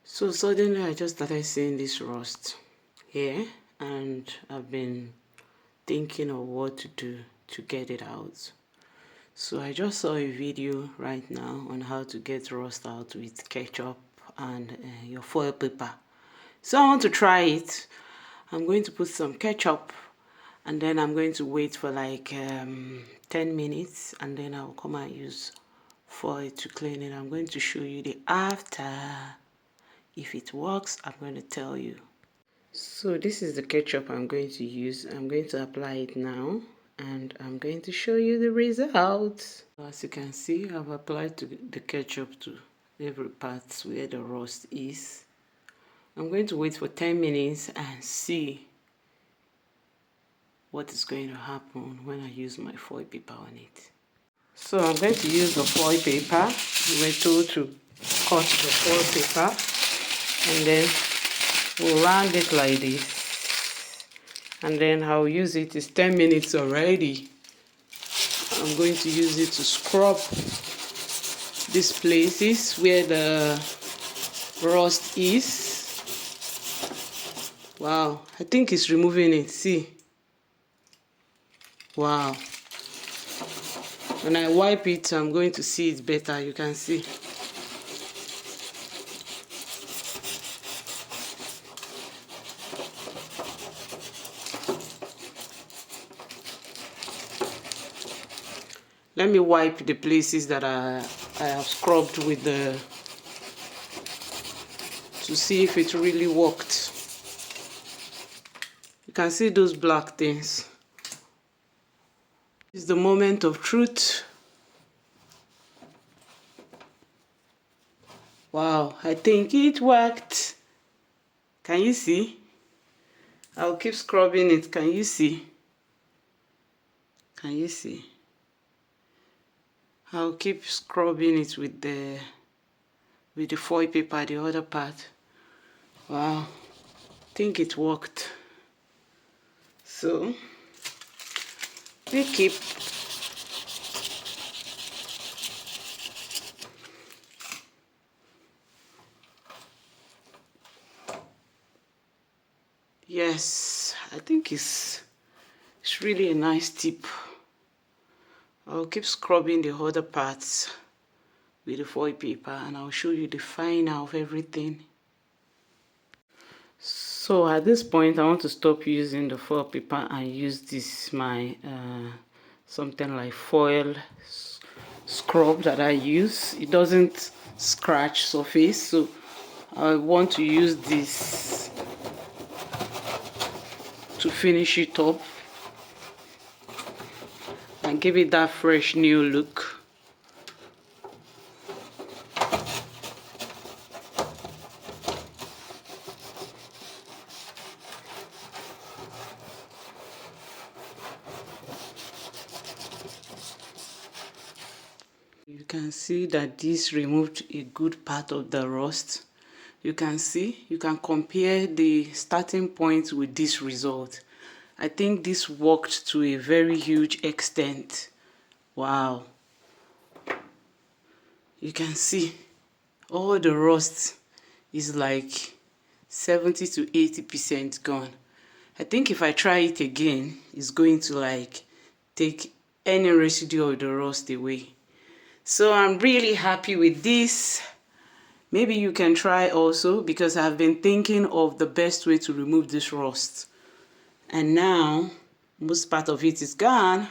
So suddenly I just started seeing this rust here, and I've been thinking of what to do to get it out. So I just saw a video right now on how to get rust out with ketchup and your foil paper. So I want to try it. I'm going to put some ketchup and then I'm going to wait for like 10 minutes and then I'll come and use foil to clean it. I'm going to show you the after. If it works, I'm going to tell you. So this is the ketchup I'm going to use. I'm going to apply it now and I'm going to show you the results. As you can see, I've applied the ketchup to every part where the rust is. I'm going to wait for 10 minutes and see what is going to happen when I use my foil paper on it. So I'm going to use the foil paper. We were told to cut the foil paper and then we'll round it like this. And then I'll use it. It's 10 minutes already. I'm going to use it to scrub these places where the rust is. Wow, I think it's removing it. See? Wow. When I wipe it, I'm going to see it better. You can see. Let me wipe the places that I have scrubbed with the, to see if it really worked. You can see those black things. It's the moment of truth. Wow, I think it worked. Can you see? I'll keep scrubbing it. Can you see? Can you see? I'll keep scrubbing it with the foil paper, the other part. Wow, I think it worked. So we keep yes, I think it's really a nice tip. I'll keep scrubbing the other parts with the foil paper and I'll show you the final of everything. So at this point I want to stop using the foil paper and use this my something like foil scrub that I use. It doesn't scratch surface, so I want to use this to finish it up and give it that fresh new look. You can see that this removed a good part of the rust. You can see, you can compare the starting point with this result. I think this worked to a very huge extent. Wow. You can see all the rust is like 70 to 80% gone. I think if I try it again, it's going to like take any residue of the rust away. So I'm really happy with this. Maybe you can try also, because I've been thinking of the best way to remove this rust. And now most part of it is gone.